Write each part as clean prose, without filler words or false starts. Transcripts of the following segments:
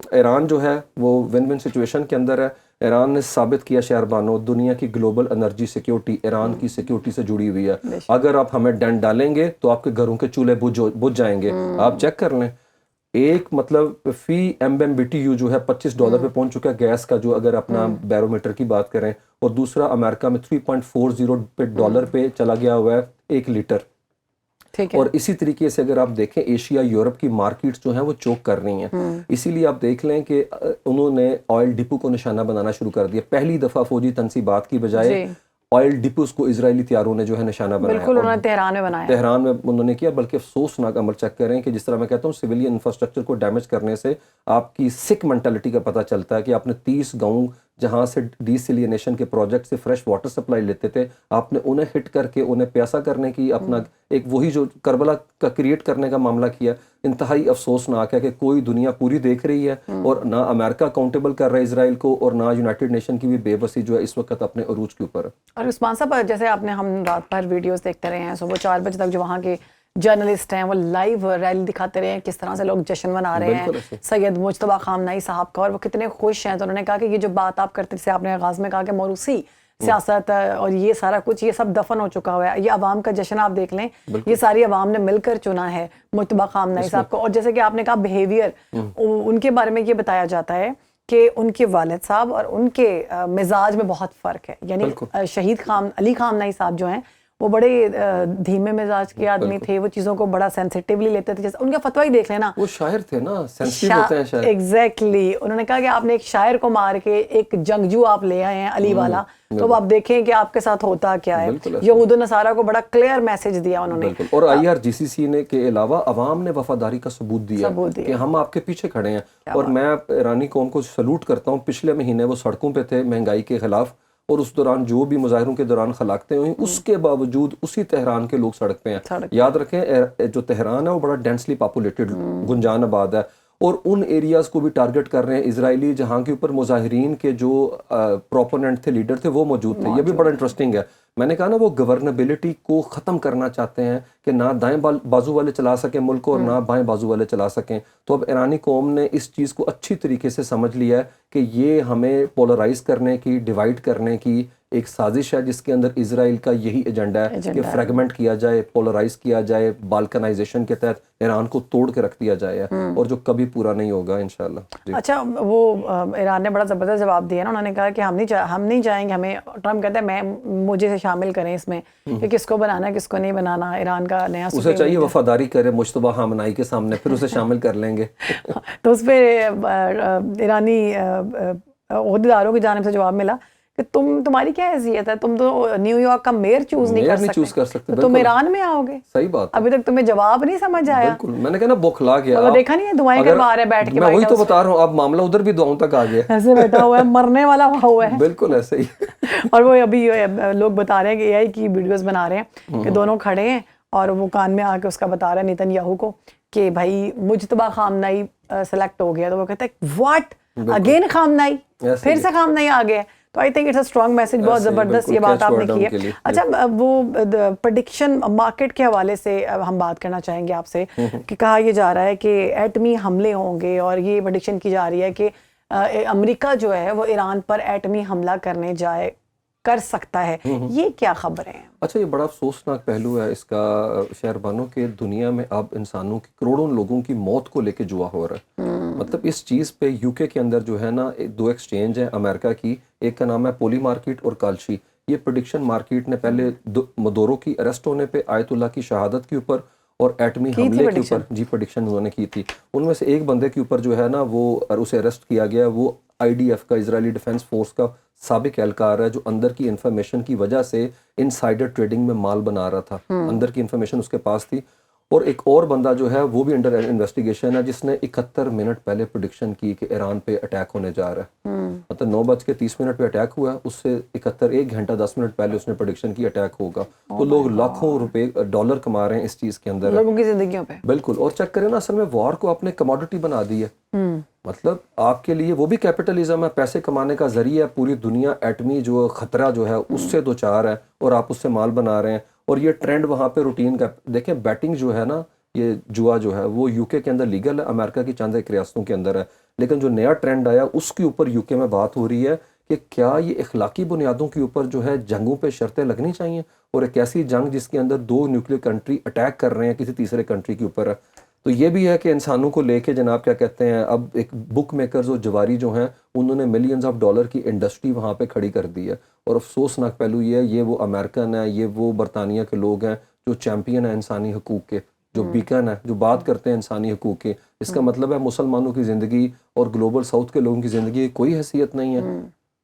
ایران جو ہے وہ ون ون سچویشن کے اندر ہے. ایران نے ثابت کیا شہربانوں دنیا کی گلوبل انرجی سیکیورٹی ایران کی سیکیورٹی سے جڑی ہوئی ہے. اگر آپ ہمیں ڈنڈ ڈالیں گے تو آپ کے گھروں کے چولہے بجھ جائیں گے. آپ چیک کر لیں, ایک مطلب فی MMBTU جو ہے $25 پہ پہنچ چکا ہے گیس کا, جو اگر اپنا بیرومیٹر کی بات کریں, اور دوسرا امریکہ میں $3.40 پہ چلا گیا ہوا ہے 1 لیٹر. اور اسی طریقے سے اگر آپ دیکھیں ایشیا یورپ کی مارکیٹس جو ہیں وہ چوک کر رہی ہیں. اسی لیے آپ دیکھ لیں کہ انہوں نے آئل ڈپو کو نشانہ بنانا شروع کر دیا. پہلی دفعہ فوجی تنصیبات کی بجائے آئل ڈپوز کو اسرائیلی طیاروں نے جو ہے نشانہ بنایا. بالکل انہوں نے تہران میں بنایا, تہران میں انہوں نے کیا. بلکہ افسوسناک عمل چیک کریں کہ جس طرح میں کہتا ہوں سویلین انفراسٹرکچر کو ڈیمیج کرنے سے آپ کی سکھ مینٹلٹی کا پتہ چلتا ہے کہ آپ نے 30 گاؤں جہاں سے ڈی سیلینیشن کے پروجیکٹ سے فریش واٹر سپلائی لیتے تھے, آپ نے انہیں ہٹ کر کے انہیں پیاسا کرنے کی اپنا ایک وہی جو کربلا کا کریٹ کرنے کا معاملہ کیا. انتہائی افسوسناک ہے کہ کوئی دنیا پوری دیکھ رہی ہے اور نہ امریکہ اکاؤنٹیبل کر رہا ہے اسرائیل کو, اور نہ یونائٹڈ نیشن کی بھی بے بسی جو ہے اس وقت اپنے عروج کے اوپر ہے. اور عثمان صاحب جیسے آپ نے ہم رات بھر ویڈیوز دیکھتے رہے ہیں, صبح 4 بجے تک جو وہاں کے جرنلسٹ ہیں وہ لائیو ریلی دکھاتے رہے ہیں کس طرح سے لوگ جشن منا رہے ہیں سید مجتبیٰ خامنہئی صاحب کا, اور وہ کتنے خوش ہیں. تو انہوں نے کہا کہ یہ جو بات آپ کرتے تھے, آپ نے آغاز میں کہا کہ موروثی سیاست اور یہ سارا کچھ یہ سب دفن ہو چکا ہوا ہے. یہ عوام کا جشن آپ دیکھ لیں, یہ ساری عوام نے مل کر چنا ہے مجتبیٰ خامنہئی صاحب کو. اور جیسے کہ آپ نے کہا بیہیویئر, ان کے بارے میں یہ بتایا جاتا ہے کہ ان کے والد صاحب اور ان کے مزاج میں بہت فرق ہے. یعنی شہید علی خامنہئی صاحب جو ہیں وہ بڑے دھیمے مزاج کے آدمی تھے, وہ چیزوں کو بڑا سینسیٹیولی لیتے تھے. جیسے ان کا فتویٰ ہی دیکھ لینا, وہ شاعر تھے نا, سینسیٹیو ہوتے ہیں شاعر. ایگزیکٹلی, انہوں نے کہا کہ آپ نے ایک شاعر کو مار کے ایک جنگجو آپ لے آئے ہیں علی والا, تو اب آپ دیکھیں کہ آپ کے ساتھ ہوتا کیا ہے. یہود و نصارہ کو بڑا کلیئر میسج دیا انہوں نے. اور IRGCC نے کے علاوہ عوام نے وفاداری کا ثبوت دیا کہ ہم آپ کے پیچھے کھڑے ہیں. اور میں ایرانی قوم کو سلوٹ کرتا ہوں. پچھلے مہینے وہ سڑکوں پہ تھے مہنگائی کے خلاف, اور اس دوران جو بھی مظاہروں کے دوران ہلاکتیں ہوئیں, اس کے باوجود اسی تہران کے لوگ سڑک پہ ہیں. یاد رکھیں جو تہران ہے وہ بڑا ڈینسلی پاپولیٹڈ گنجان آباد ہے, اور ان ایریاز کو بھی ٹارگٹ کر رہے ہیں اسرائیلی جہاں کے اوپر مظاہرین کے جو پروپوننٹ تھے, لیڈر تھے, وہ موجود تھے. یہ بھی بڑا انٹرسٹنگ ہے. میں نے کہا نا وہ گورنبلٹی کو ختم کرنا چاہتے ہیں کہ نہ دائیں بازو والے چلا سکیں ملک کو اور نہ بائیں بازو والے چلا سکیں. تو اب ایرانی قوم نے اس چیز کو اچھی طریقے سے سمجھ لیا ہے کہ یہ ہمیں پولرائز کرنے کی, ڈیوائڈ کرنے کی ایک سازش ہے, جس کے اندر اسرائیل کا یہی ایجنڈا ہے کہ فریگمنٹ کیا جائے, پولرائز کیا جائے, بالکنائزیشن کے تحت ایران کو توڑ کے رکھ دیا جائے, اور جو کبھی پورا نہیں ہوگا انشاءاللہ. اچھا, وہ ایران نے بڑا زبردست جواب دیا نا, انہوں نے کہا کہ ہم نہیں جائیں گے. ہمیں ٹرمپ کہتا ہے مجھے سے شامل کریں اس میں کہ کس کو بنانا ہے کس کو نہیں بنانا. ایران کا نیا اسے چاہیے وفاداری کرے مجتبیٰ خامنہئی کے سامنے, پھر اسے شامل کر لیں گے. تو اس پہ ایرانی عہدیداروں کی جانب سے جواب ملا کہ تمہاری کیا حیثیت ہے, تم تو نیو یارک کا میئر چوز نہیں کر سکتے, تم ایران میں آؤ گے. صحیح بات, ابھی تک تمہیں جواب نہیں سمجھ آیا. بالکل, میں نے کہا نا بوکھلا گیا. دیکھا نہیں ہے دعائیں کروا رہے بیٹھ کے. میں وہی تو بتا رہا ہوں, اب معاملہ ادھر بھی دعاؤں تک آ گیا, ایسے بیٹھا ہوا ہے, مرنے والا ہوا ہے. بالکل ایسے ہی. اور وہ ابھی لوگ بتا رہے ہیں کہ AI کی ویڈیوز بنا رہے ہیں کہ دونوں کھڑے ہیں اور وہ کان میں آ کے اس کا بتا رہا ہے نیتن یاہو کو کہ بھائی مجتبیٰ خامنہئی سلیکٹ ہو گیا. تو وہ کہتا ہے واٹ اگین خامنہئی, پھر سے خامنہئی آ گیا. تو I think it's a strong message, بہت زبردست یہ بات آپ نے کی ہے. اچھا, وہ پریڈکشن مارکیٹ کے حوالے سے ہم بات کرنا چاہیں گے آپ سے کہ کہا یہ جا رہا ہے کہ ایٹمی حملے ہوں گے, اور یہ پریڈکشن کی جا رہی ہے کہ امریکہ جو ہے وہ ایران پر ایٹمی حملہ کرنے کر سکتا ہے. یہ کیا خبریں ہیں؟ اچھا, یہ بڑا افسوسناک پہلو ہے اس کا شہربانوں کے, دنیا میں اب انسانوں کی کروڑوں لوگوں کی موت کو لے کے جوا ہو رہا ہے. مطلب اس چیز پہ UK کے اندر جو ہے نا 2 ایکسچینج ہیں امریکہ کی, ایک کا نام ہے پولی مارکیٹ اور کالشی. یہ پریڈکشن مارکیٹ نے پہلے مدورو کی اریسٹ ہونے پہ, آیت اللہ کی شہادت کے اوپر اور ایٹمی حملے کے اوپر پریڈکشن انہوں نے کی تھی. ان میں سے ایک بندے کے اوپر جو ہے نا وہ اسے اریسٹ کیا گیا, وہ IDF کا, اسرائیلی ڈیفنس فورس کا سابق اہلکار ہے, جو اندر کی انفارمیشن کی وجہ سے انسائڈر ٹریڈنگ میں مال بنا رہا تھا. اندر کی انفارمیشن اس کے پاس تھی. اور ایک اور بندہ جو ہے وہ بھی انڈر انویسٹیگیشن ہے, جس نے 71 منٹ پہلے پریڈکشن کی کہ ایران پہ اٹیک ہونے جا رہا ہے. مطلب 9:30 پہ اٹیک ہوا ہے, اس سے 1 گھنٹہ 10 منٹ پہلے اس نے پریڈکشن کی اٹیک ہوگا. تو لوگ لاکھوں ڈالر کما رہے ہیں اس چیز کے اندر, لوگوں کی زندگیوں پہ. بالکل. اور چیک کریں نا, اصل میں وار کو آپ نے کموڈٹی بنا دی ہے. مطلب آپ کے لیے وہ بھی کیپٹلزم ہے, پیسے کمانے کا ذریعہ ہے. پوری دنیا ایٹمی جو خطرہ جو ہے اس سے دوچار ہے, اور آپ اس سے مال بنا رہے ہیں. اور یہ ٹرینڈ وہاں پہ روٹین کا دیکھیں, بیٹنگ جو ہے نا, یہ جوا جو ہے وہ UK کے اندر لیگل ہے, امریکہ کی چند ایک ریاستوں کے اندر ہے, لیکن جو نیا ٹرینڈ آیا اس کے اوپر یو کے میں بات ہو رہی ہے کہ کیا یہ اخلاقی بنیادوں کے اوپر جو ہے جنگوں پہ شرطیں لگنی چاہیے، اور ایک ایسی جنگ جس کے اندر 2 نیوکلیر کنٹری اٹیک کر رہے ہیں کسی تیسرے کنٹری کے اوپر ہے. تو یہ بھی ہے کہ انسانوں کو لے کے جناب کیا کہتے ہیں، اب ایک بک میکرز اور جواری جو ہیں انہوں نے ملینز آف ڈالر کی انڈسٹری وہاں پہ کھڑی کر دی ہے. اور افسوسناک پہلو یہ ہے، یہ وہ امریکن ہے، یہ وہ برطانیہ کے لوگ ہیں جو چیمپئن ہیں انسانی حقوق کے، جو بیکن ہے، جو بات کرتے ہیں انسانی حقوق کے. اس کا مطلب ہے مسلمانوں کی زندگی اور گلوبل ساؤتھ کے لوگوں کی زندگی کوئی حیثیت نہیں ہے.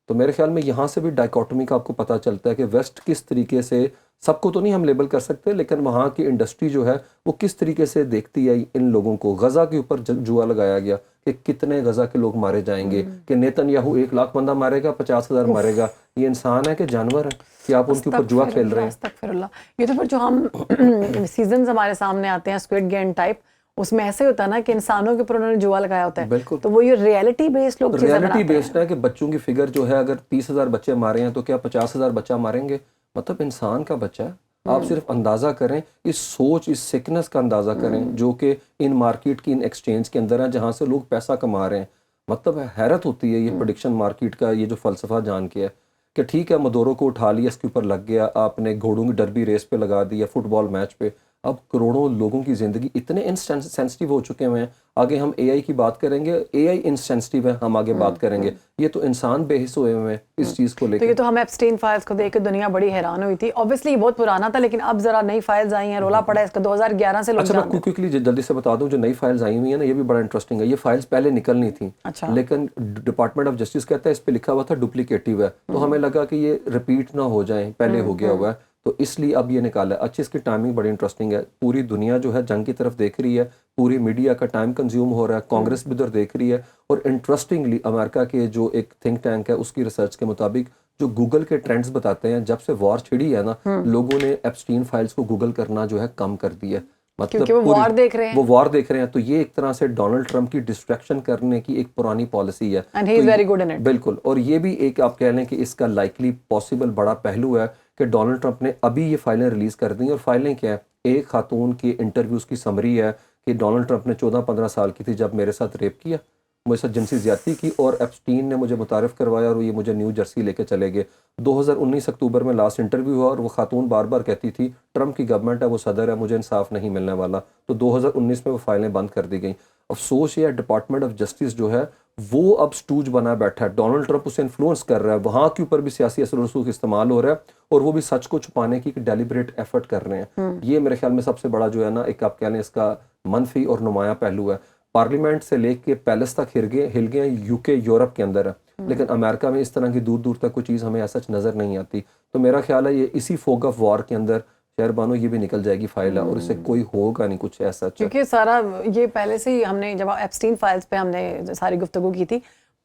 تو میرے خیال میں یہاں سے بھی ڈائیکاٹمی کا آپ کو پتہ چلتا ہے کہ ویسٹ کس طریقے سے، سب کو تو نہیں ہم لیبل کر سکتے، لیکن وہاں کی انڈسٹری جو ہے وہ کس طریقے سے دیکھتی ہے ان لوگوں کو. غزہ کے اوپر جوا لگایا گیا کہ کتنے غزہ کے لوگ مارے جائیں گے، کہ نیتن یاہو 1 لاکھ بندہ مارے گا، 50,000 مارے گا. یہ انسان ہے کہ جانور ہے کہ آپ ان کے اوپر جوا کھیل رہے ہیں؟ استغفر اللہ. یہ تو پھر جو ہم سیزنز ہمارے سامنے آتے ہیں اسکوئڈ گیم ٹائپ، اس میں ایسے ہوتا ہے نا کہ انسانوں کے اوپر انہوں نے جوا لگایا ہوتا ہے. بالکل. تو وہ یہ ریئلٹی بیسڈ لوگ چیزیں بناتے ہیں. ریئلٹی بیسڈ ہے کہ بچوں کی فگر جو ہے اگر 30,000 بچے مارے ہیں تو کیا 50,000 بچہ ماریں گے؟ مطلب انسان کا بچہ ہے. آپ صرف اندازہ کریں اس سوچ، اس سکنس کا اندازہ کریں جو کہ ان مارکیٹ کی، ان ایکسچینج کے اندر ہیں جہاں سے لوگ پیسہ کما رہے ہیں. مطلب حیرت ہوتی ہے یہ پریڈکشن مارکیٹ کا یہ جو فلسفہ جان کے ہے کہ ٹھیک ہے مدورو کو اٹھا لیا، اس کے اوپر لگ گیا، آپ نے گھوڑوں کی ڈربی ریس پہ لگا دیا، فٹ بال میچ پہ. اب کروڑوں لوگوں کی زندگی اتنے انسینسٹیو ہو چکے ہوئے ہیں. آگے ہم اے آئی کی بات کریں گے، اے آئی انسینسٹیو ہے، ہم آگے بات کریں گے. یہ تو انسان بے حس ہوئے ہوئے ہیں اس چیز کو لے کے. تو یہ تو ہم ایپسٹین فائلز کو دیکھ کے دنیا بڑی حیران ہوئی تھی. اوبیسلی یہ بہت پرانا تھا لیکن اب ذرا نئی فائلز آئی ہیں، رولا پڑا ہے اس کا 2011 سے لوگ اچھا میں کوئکلی جلدی سے بتا دوں، جو نئی فائلز آئی ہوئی ہیں نا یہ بھی بڑا انٹرسٹنگ ہے. یہ فائلز پہلے نکلنی تھیں لیکن ڈپارٹمنٹ آف جسٹس کہتا ہے اس پہ لکھا ہوا تھا ڈپلیکیٹو ہے، تو ہمیں لگا کہ یہ ریپیٹ نہ ہو جائیں، پہلے ہو گیا ہوا ہے تو اس لیے اب یہ نکالا ہے. اچھی اس کی ٹائمنگ بڑی انٹرسٹنگ ہے. پوری دنیا جو ہے جنگ کی طرف دیکھ رہی ہے، پوری میڈیا کا ٹائم کنزیوم ہو رہا ہے، کانگریس بھی ادھر دیکھ رہی ہے. اور انٹرسٹنگلی امریکہ کے جو ایک تھنک ٹینک ہے اس کی ریسرچ کے مطابق جو گوگل کے ٹرینڈز بتاتے ہیں جب سے وار چھڑی ہے نا، لوگوں نے ایپسٹین فائلز کو گوگل کرنا جو ہے کم کر دیا. مطلب وہ وار دیکھ رہے ہیں، وہ وار دیکھ رہے ہیں. تو یہ ایک طرح سے ڈونلڈ ٹرمپ کی ڈسٹریکشن کرنے کی ایک پرانی پالیسی ہے. And he is very good in it. بالکل. اور یہ بھی ایک آپ کہہ لیں کہ اس کا لائکلی پاسبل بڑا پہلو ہے کہ ڈونلڈ ٹرمپ نے ابھی یہ فائلیں ریلیز کر دیں. اور فائلیں کیا ہے؟ ایک خاتون کی انٹرویوز کی سمری ہے کہ ڈونلڈ ٹرمپ نے 14-15 سال کی تھی جب میرے ساتھ ریپ کیا، مجھے ساتھ جنسی زیادتی کی، اور ایپسٹین نے مجھے متعارف کروایا اور یہ مجھے نیو جرسی لے کے چلے گئے. 2019 اکتوبر میں لاسٹ انٹرویو ہوا اور وہ خاتون بار بار کہتی تھی ٹرمپ کی گورنمنٹ ہے، وہ صدر ہے، مجھے انصاف نہیں ملنے والا. تو 2019 میں وہ فائلیں بند کر دی گئیں. افسوس یہ ہے ڈپارٹمنٹ آف جسٹس جو ہے وہ اب سٹوج بنا بیٹھا ہے. ڈونلڈ ٹرمپ اسے انفلوئنس کر رہا ہے، وہاں کے اوپر بھی سیاسی اثر و رسوخ استعمال ہو رہا ہے اور وہ بھی سچ کو چھپانے کی ایک ڈیلیبریٹ ایفرٹ کر رہے ہیں. یہ میرے خیال میں سب سے بڑا جو ہے نا ایک آپ کہہ لیں اس کا منفی اور نمایاں پہلو ہے. پارلیمنٹ سے لے کے پیلس تک ہل گئے یو کے یورپ کے اندر ہے، لیکن امریکہ میں اس طرح کی دور دور تک کوئی چیز ہمیں ایسا نظر نہیں آتی. تو میرا خیال ہے یہ اسی فوگ آف وار کے اندر شہر بانو یہ بھی نکل جائے گی فائل ہے اور اسے کوئی ہوگا نہیں کچھ ایسا. کیونکہ سارا یہ پہلے سے ہی ہم نے جب ایپسٹین فائلز پہ ہم نے ساری گفتگو کی تھی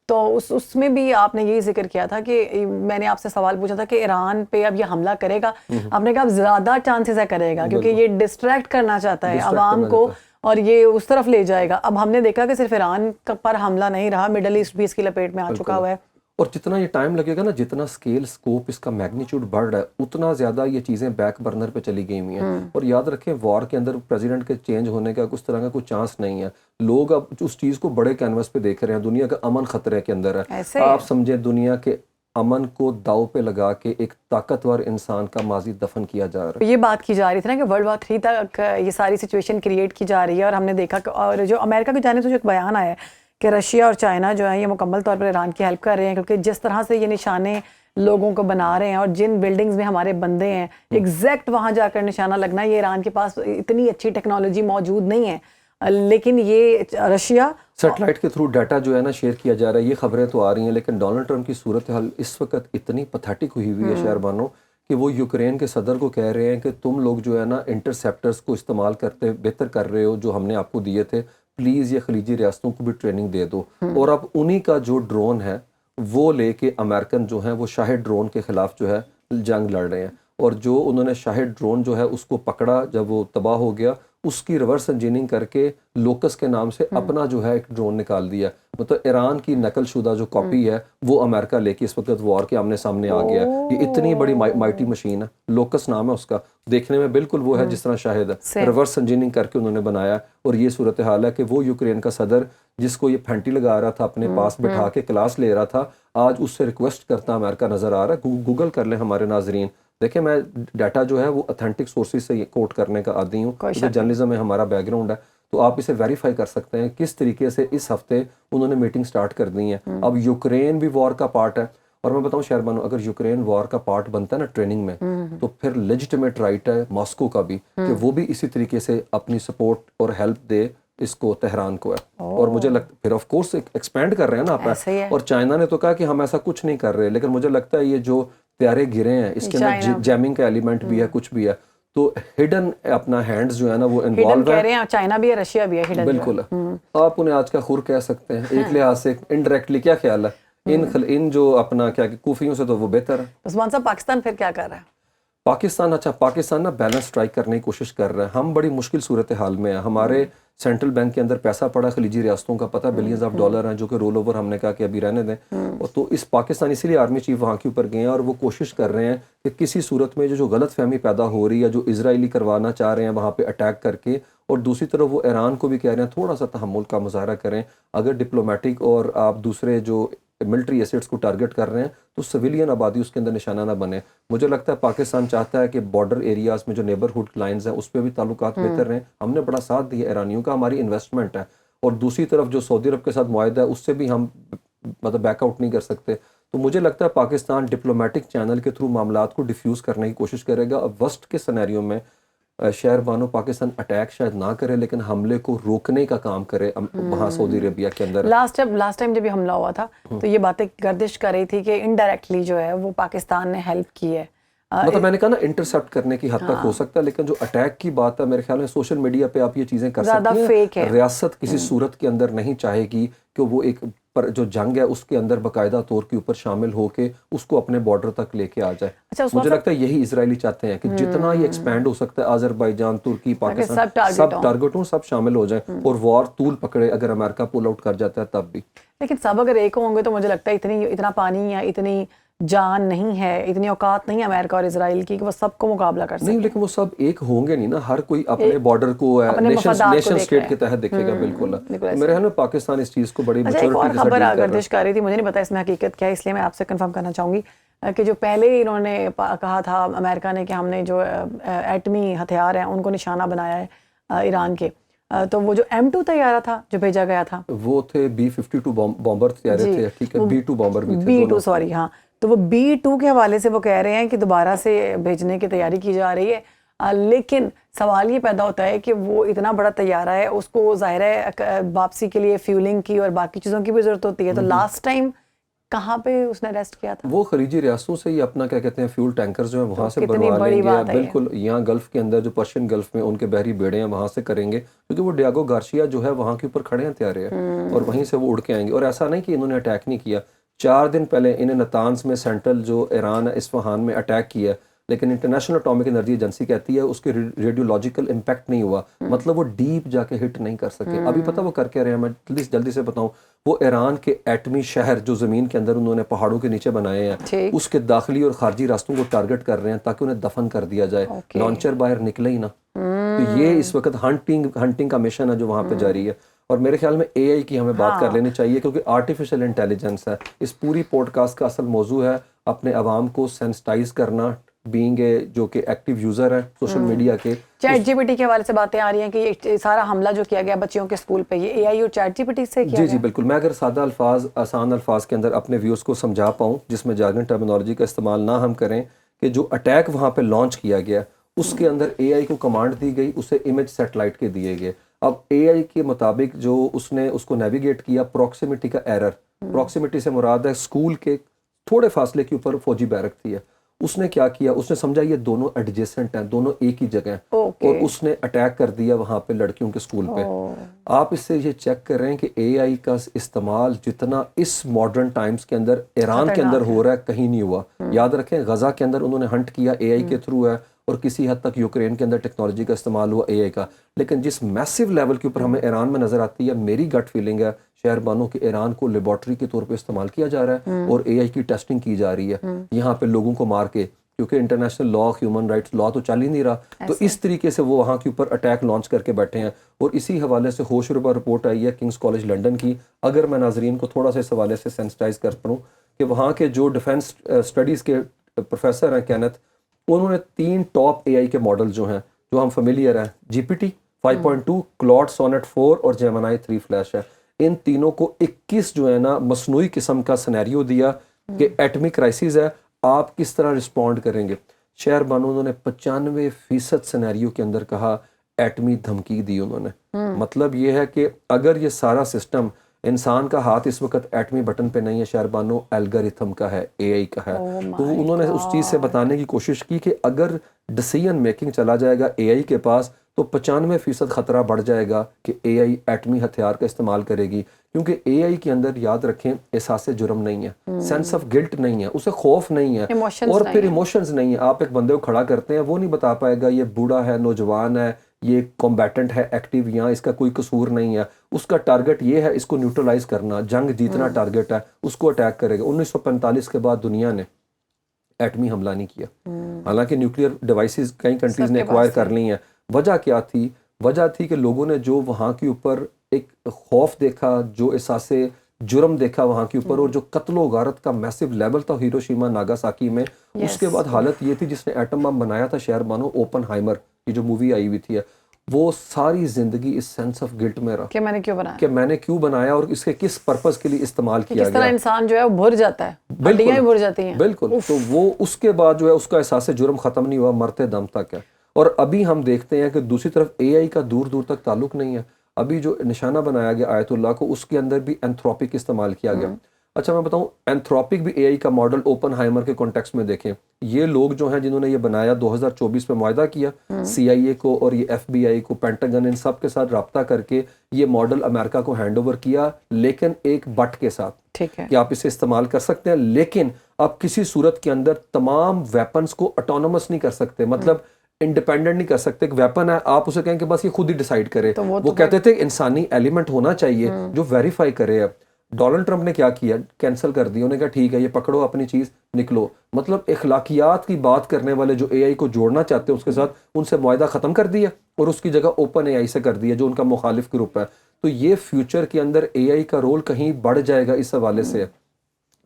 تو اس میں بھی آپ نے یہی ذکر کیا تھا کہ میں نے آپ سے سوال پوچھا تھا کہ ایران پہ اب یہ حملہ کرے گا، آپ نے کہا اب زیادہ چانسز ہے کرے گا کیونکہ یہ ڈسٹریکٹ کرنا چاہتا ہے عوام کو اور یہ اس طرف لے جائے گا. اب ہم نے دیکھا کہ صرف ایران پر حملہ نہیں رہا، مڈل ایسٹ بھی اس کی لپیٹ میں آ چکا ہوا ہے. اور جتنا یہ ٹائم لگے گا نا، جتنا اسکیل اسکوپ اس کا میگنیچیوڈ بڑھ رہا ہے، اتنا زیادہ یہ چیزیں بیک برنر پہ چلی گئی ہوئی ہیں. اور یاد رکھیں وار کے اندر پریزیڈنٹ کے چینج ہونے کا اس طرح کا کوئی چانس نہیں ہے. لوگ اب اس چیز کو بڑے کینوس پہ دیکھ رہے ہیں، دنیا کا امن خطرے کے اندر ہے. آپ سمجھیں دنیا کے امن کو داؤ پہ لگا کے ایک طاقتور انسان کا ماضی دفن کیا جا رہا ہے. یہ بات کی جا رہی تھی نا کہ ورلڈ وار 3 تک یہ ساری سچویشن کریٹ کی جا رہی ہے. اور ہم نے دیکھا اور جو امریکہ کی جانب سے جو ایک بیان آیا ہے کہ رشیا اور چائنا جو ہیں یہ مکمل طور پر ایران کی ہیلپ کر رہے ہیں، کیونکہ جس طرح سے یہ نشانے لوگوں کو بنا رہے ہیں اور جن بلڈنگز میں ہمارے بندے ہیں ایگزیکٹ وہاں جا کر نشانہ لگنا، یہ ایران کے پاس اتنی اچھی ٹیکنالوجی موجود نہیں ہے. لیکن یہ رشیا سیٹلائٹ کے تھرو ڈیٹا جو ہے نا شیئر کیا جا رہا ہے. یہ خبریں تو آ رہی ہیں لیکن ڈونلڈ ٹرمپ کی صورتحال اس وقت اتنی پتھیٹک ہوئی ہے شہر بانو کہ وہ یوکرین کے صدر کو کہہ رہے ہیں کہ تم لوگ جو ہے نا انٹرسیپٹرز کو استعمال کرتے بہتر کر رہے ہو جو ہم نے آپ کو دیے تھے، پلیز یہ خلیجی ریاستوں کو بھی ٹریننگ دے دو. اور اب انہی کا جو ڈرون ہے وہ لے کے امریکن جو ہیں وہ شاہد ڈرون کے خلاف جو ہے جنگ لڑ رہے ہیں. اور جو انہوں نے شاہد ڈرون جو ہے اس کو پکڑا جب وہ تباہ ہو گیا، اس کی ریورس انجینئرنگ کر کے لوکس کے نام سے اپنا جو ہے ایک ڈرون نکال دیا. مطلب ایران کی نقل شدہ جو کاپی ہے وہ امریکہ لے کے اس وقت وار کے آمنے سامنے آ گیا. یہ اتنی بڑی مائٹی مشین ہے, لوکس نام ہے اس کا, دیکھنے میں بالکل وہ ہے جس طرح شاہد ہے, ریورس انجینئرنگ کر کے انہوں نے بنایا. اور یہ صورتحال ہے کہ وہ یوکرین کا صدر جس کو یہ پھینٹی لگا رہا تھا اپنے پاس بٹھا کے کلاس لے رہا تھا, آج اس سے ریکویسٹ کرتا امریکہ نظر آ رہا ہے. گوگل کر لیں ہمارے ناظرین, دیکھیں میں ڈیٹا جو ہے وہ اتھینٹک سورسز سے کوٹ کرنے کا عادی ہوں, کیونکہ جرنلزم میں ہمارا بیک گراؤنڈ ہے, تو آپ اسے ویریفائی کر سکتے ہیں کس طریقے سے اس ہفتے انہوں نے میٹنگ سٹارٹ کر دی ہیں. اب یوکرین بھی وار کا پارٹ ہے, اور میں بتاؤں شہربانو, اگر یوکرین وار کا پارٹ بنتا ہے نا ٹریننگ میں, تو پھر لیجٹمیٹ رائٹ ہے ماسکو کا بھی کہ وہ بھی اسی طریقے سے اپنی سپورٹ اور ہیلپ دے اس کو تہران کو ہے. اور مجھے لگتا پھر آف کورس ایکسپینڈ کر رہے ہیں نا آپ, اور چائنا نے تو کہا کہ ہم ایسا کچھ نہیں کر رہے, لیکن مجھے لگتا ہے یہ جو پیارے گرے ہیں اس کے اندر جیمنگ کا ایلیمنٹ بھی ہے, کچھ بھی ہے, تو ہڈن اپنا ہینڈز جو ہے نا وہ انوالو ہے. چائنا بھی ہے, رشیا بھی ہے, ہڈن بالکل آپ انہیں آج کا خور کہہ سکتے ہیں ایک لحاظ سے انڈائریکٹلی. کیا خیال ہے ان جو اپنا کیا کوفیوں سے تو وہ بہتر ہے. عثمان صاحب پاکستان پھر کیا کر رہا ہے؟ پاکستان اچھا پاکستان نا بیلنس اسٹرائک کرنے کی کوشش کر رہا ہے. ہم بڑی مشکل صورتحال میں ہیں. ہمارے سینٹرل بینک کے اندر پیسہ پڑا خلیجی ریاستوں کا, پتہ بلینز آف ڈالر ہیں جو کہ رول اوور ہم نے کہا کہ ابھی رہنے دیں. اور تو اس پاکستان اسی لیے آرمی چیف وہاں کے اوپر گئے ہیں, اور وہ کوشش کر رہے ہیں کہ کسی صورت میں جو غلط فہمی پیدا ہو رہی ہے, جو اسرائیلی کروانا چاہ رہے ہیں وہاں پہ اٹیک کر کے, اور دوسری طرف وہ ایران کو بھی کہہ رہے ہیں تھوڑا سا تحمل کا مظاہرہ کریں. اگر ڈپلومیٹک اور آپ دوسرے جو ملٹری ایسٹس کو ٹارگٹ کر رہے ہیں تو سویلین آبادی اس کے اندر نشانہ نہ بنے. مجھے لگتا ہے پاکستان چاہتا ہے کہ بارڈر ایریاز میں جو نیبرہڈ لائنز ہیں اس پہ بھی تعلقات بہتر رہیں. ہم نے بڑا ساتھ دیا ایرانیوں کا, ہماری انویسٹمنٹ ہے, اور دوسری طرف جو سعودی عرب کے ساتھ معاہدہ ہے اس سے بھی ہم مطلب بیک آؤٹ نہیں کر سکتے. تو مجھے لگتا ہے پاکستان ڈپلومیٹک چینل کے تھرو معاملات کو ڈیفیوز کرنے کی کوشش کرے گا. اب ورسٹ کے سینیریو میں شہر بانو پاکستان اٹیک شاید نہ کرے, لیکن حملے کو روکنے کا کام کرے وہاں سعودی عربیہ کے اندر. لاسٹ ٹائم جب یہ حملہ ہوا تھا تو یہ باتیں گردش کر رہی تھی کہ انڈائریکٹلی جو ہے وہ پاکستان نے ہیلپ کی ہے. مطلب میں نے کہا نا انٹرسپٹ کرنے کی حد تک ہو سکتا ہے, لیکن جو اٹیک کی بات ہے میرے خیال میں سوشل میڈیا پہ آپ یہ چیزیں کر سکتے ہیں. ریاست کسی صورت کے اندر نہیں چاہے گی کہ وہ ایک جو جنگ ہے اس کے اندر باقاعدہ طور کے اوپر شامل ہو کے اس کو اپنے بارڈر تک لے کے آ جائے. مجھے لگتا ہے یہی اسرائیلی چاہتے ہیں کہ جتنا یہ ایکسپینڈ ہو سکتا ہے آذربائیجان, ترکی, پاکستان سب ٹارگٹ ہوں, سب شامل ہو جائیں, اور وار طول پکڑے اگر امریکہ پول آؤٹ کر جاتا ہے تب بھی. لیکن سب اگر ایک ہوں گے تو مجھے لگتا ہے اتنا پانی یا اتنی جان نہیں ہے, اتنی اوقات نہیں ہے امریکہ اور اسرائیل کی کہ وہ سب کو مقابلہ کر سکیں. نہیں, لیکن وہ سب ایک ہوں گے نہیں نا, ہر کوئی اپنے بارڈر کو نیشن اسٹیٹ کے تحت دیکھے گا. بالکل میرے خیال میں پاکستان اس چیز کو بڑی میچورٹی کے ساتھ ڈیل کر رہا ہے. گردش کر رہی تھی, مجھے نہیں پتا اس میں حقیقت کیا ہے, اس لیے میں آپ سے کنفرم کرنا چاہوں گی کہ جو پہلے انہوں نے کہا تھا امریکہ نے کہ ہم نے جو ایٹمی ہتھیار ہیں ان کو نشانہ بنایا ہے ایران کے, تو وہ جو M2 طیارہ تھا جو بھیجا گیا تھا وہ تھے B-52 بامبر طیارے تھے, ٹھیک ہے, B-2 بامبر بھی تھے, B-2 سوری, ہاں, تو وہ B-2 کے حوالے سے وہ کہہ رہے ہیں کہ دوبارہ سے بھیجنے کی تیاری کی جا رہی ہے. لیکن سوال یہ پیدا ہوتا ہے کہ وہ اتنا بڑا طیارہ ہے, اس کو ظاہر ہے واپسی کے لیے فیولنگ کی اور باقی چیزوں کی بھی ضرورت ہوتی ہے. تو لاسٹ ٹائم کہاں پہ اس نے ریسٹ کیا تھا؟ وہ خلیجی ریاستوں سے ہی اپنا کیا کہتے ہیں فیول ٹینکر جو ہیں وہاں سے بنوا لیں گے. بالکل یہاں گلف کے اندر جو پرشین گلف میں ان کے بحری بیڑے ہیں وہاں سے کریں گے, کیونکہ وہ ڈیاگو گارشیا جو ہے وہاں کے اوپر کھڑے ہیں طیارے ہیں, اور وہیں سے وہ اڑ کے آئیں گے. اور ایسا نہیں کہ انہوں نے اٹیک نہیں کیا, 4 دن پہلے انہیں نتانز میں سینٹرل جو ایران ہے اصفہان میں اٹیک کیا, لیکن انٹرنیشنل اٹامک انرجی ایجنسی کہتی ہے اس کے ریڈیولوجیکل امپیکٹ نہیں ہوا, مطلب وہ ڈیپ جا کے ہٹ نہیں کر سکے. ابھی پتہ وہ کر کے رہے ہیں, میں جلدی سے بتاؤں, وہ ایران کے ایٹمی شہر جو زمین کے اندر انہوں نے پہاڑوں کے نیچے بنائے ہیں اس کے داخلی اور خارجی راستوں کو ٹارگٹ کر رہے ہیں تاکہ انہیں دفن کر دیا جائے. لانچر باہر نکلے ہی نا. تو یہ اس وقت ہنٹنگ کا مشن ہے جو وہاں پہ جاری ہے. اور میرے خیال میں AI کی ہمیں بات کر لینی چاہیے, کیونکہ آرٹیفیشل انٹیلیجنس ہے اس پوری پوڈ کاسٹ کا اصل موضوع ہے, اپنے عوام کو سینسٹائز کرنا, بینگ اے جو کہ ایکٹیو یوزر ہے سوشل میڈیا کے. چیٹ GPT کے حوالے سے باتیں آ رہی ہیں کہ یہ سارا حملہ جو کیا گیا بچیوں کے اسکول پہ یہ AI اور چیٹ GPT سے کیا گیا؟ جی بالکل. میں اگر سادہ الفاظ, آسان الفاظ کے اندر اپنے ویوز کو سمجھا پاؤں جس میں جارگن ٹرمینالوجی کا استعمال نہ ہم کریں, کہ جو اٹیک وہاں پہ لانچ کیا گیا اس کے اندر AI کو کمانڈ دی گئی, اسے امیج سیٹلائٹ کے دیے گئے. اب AI کے مطابق جو اس نے اس کو نیویگیٹ کیا, پروکسیمیٹی کا ایرر. پروکسیمیٹی سے مراد ہے اسکول کے تھوڑے فاصلے کے اوپر فوجی بیرک تھی ہے. اس نے کیا کیا, اس نے سمجھا یہ دونوں ایڈجیسنٹ ہیں, دونوں ایک ہی جگہ ہیں, اور اس نے اٹیک کر دیا وہاں پہ لڑکیوں کے اسکول پہ. آپ اس سے یہ چیک کر رہے ہیں کہ AI کا استعمال جتنا اس ماڈرن ٹائمز کے اندر ایران کے اندر ہو رہا ہے کہیں نہیں ہوا. یاد رکھیں غزہ کے اندر انہوں نے ہنٹ کیا AI کے تھرو ہے, اور کسی حد تک یوکرین کے اندر ٹیکنالوجی کا استعمال ہوا اے آئی کا، لیکن جس میسو لیول کے اوپر ہمیں ایران میں نظر آتی ہے، میری گٹ فیلنگ ہے شہر بانو کہ ایران کو لیبارٹری کے طور پہ استعمال کیا جا رہا ہے اور اے آئی کی ٹیسٹنگ کی جا رہی ہے یہاں پہ لوگوں کو مار کے، کیونکہ انٹرنیشنل لا، ہیومن رائٹس لا تو چل ہی نہیں رہا، تو اس طریقے سے وہ وہاں کے اوپر اٹیک لانچ کر کے بیٹھے ہیں۔ اور اسی حوالے سے ہوش ربا رپورٹ آئی ہے کنگز کالج لنڈن کی، اگر میں ناظرین کو تھوڑا سا اس حوالے سے سینسٹائز کر پاؤں کہ وہاں کے جو ڈیفینس اسٹڈیز کے پروفیسر ہیں کینتھ، انہوں نے 3 ٹاپ اے آئی کے ماڈل جو ہیں جو ہم فیملیئر ہیں، جی پی ٹی 5.2، کلاڈ سونیٹ 4 اور جیمنائی 3 فلیش ہے، ان تینوں کو 21 جو ہے نا مصنوعی قسم کا سینیریو دیا کہ ایٹمی کرائسس ہے، آپ کس طرح رسپونڈ کریں گے۔ شہر بانو انہوں نے 95% سینیریو کے اندر کہا ایٹمی دھمکی دی انہوں نے۔ مطلب یہ ہے کہ اگر یہ سارا سسٹم، انسان کا ہاتھ اس وقت ایٹمی بٹن پہ نہیں ہے شہر بانو، الگوریتھم کا ہے، اے آئی کا ہے، تو انہوں نے اس چیز سے بتانے کی کوشش کی کہ اگر ڈیسیژن میکنگ چلا جائے گا اے آئی کے پاس تو 95% خطرہ بڑھ جائے گا کہ اے آئی ایٹمی ہتھیار کا استعمال کرے گی، کیونکہ اے آئی کے اندر یاد رکھیں احساس جرم نہیں ہے، سینس آف گلٹ نہیں ہے، اسے خوف نہیں ہے، اور پھر ایموشنز نہیں ہے۔ آپ ایک بندے کو کھڑا کرتے ہیں، وہ نہیں بتا پائے گا یہ بوڑھا ہے، نوجوان ہے، یہ کمبیٹنٹ ہے، ایکٹیو، یہاں اس کا کوئی قصور نہیں ہے، اس کا ٹارگٹ یہ ہے اس کو نیوٹرلائز کرنا، جنگ جیتنا ٹارگٹ ہے، اس کو اٹیک کرے گا۔ 1945 کے بعد دنیا نے ایٹمی حملہ نہیں کیا، حالانکہ نیوکلیئر ڈیوائسز کئی کنٹریز نے ایکوائر کر لی ہیں۔ وجہ کیا تھی؟ وجہ تھی کہ لوگوں نے جو وہاں کے اوپر ایک خوف دیکھا، جو احساس جرم دیکھا وہاں کے اوپر، اور جو قتل و غارت کا میسو لیول تھا ہیروشیما ناگاساکی میں، اس کے بعد حالت یہ تھی جس نے ایٹم بم بنایا تھا شہر بانو، اوپن ہائمر، یہ جو مووی آئی ہوئی تھی، وہ ساری زندگی اس سینس آف گلٹ میں رہا کہ میں نے کیوں بنایا اور اس کے کس پرپز کے لیے استعمال کیا گیا، کس طرح انسان جو ہے وہ بھر جاتا ہے، ہڈیاں بھر جاتی ہیں۔ بالکل، تو وہ اس کے بعد جو ہے اس کا احساس جرم ختم نہیں ہوا، مرتے دم تک ہے۔ اور ابھی ہم دیکھتے ہیں کہ دوسری طرف اے آئی کا دور دور تک تعلق نہیں ہے، ابھی جو نشانہ بنایا گیا آیت اللہ کو، اس کے اندر بھی اینتھروپک استعمال کیا گیا۔ اچھا میں بتاؤں، اینتھروپک بھی اے آئی کا ماڈل اوپن ہائمر کے کانٹیکسٹ میں دیکھیں، یہ لوگ جو ہیں جنہوں نے یہ بنایا 2024 میں معاہدہ کیا، سی آئی اے کو اور یہ ایف بی آئی کو، پینٹاگن، ان سب کے ساتھ رابطہ کر کے یہ ماڈل امریکہ کو ہینڈ اوور کیا، لیکن ایک بٹ کے ساتھ کہ آپ اسے استعمال کر سکتے ہیں، لیکن آپ کسی صورت کے اندر تمام ویپنز کو اٹونومس نہیں کر سکتے، مطلب انڈیپینڈنٹ نہیں کر سکتے۔ ایک ویپن ہے، آپ اسے کہیں کہ بس یہ خود ہی ڈیسائیڈ کرے، وہ کہتے تھے انسانی ایلیمنٹ ہونا چاہیے جو ویریفائی کرے۔ اب ڈونلڈ ٹرمپ نے کیا کیا؟ کینسل کر دیا، انہوں نے کہا ٹھیک ہے یہ پکڑو اپنی چیز، نکلو۔ مطلب اخلاقیات کی بات کرنے والے جو اے آئی کو جوڑنا چاہتے ہیں اس کے ساتھ، ان سے معاہدہ ختم کر دیا اور اس کی جگہ اوپن اے آئی سے کر دیا جو ان کا مخالف گروپ ہے۔ تو یہ فیوچر کے اندر اے آئی کا رول کہیں بڑھ جائے گا اس حوالے سے،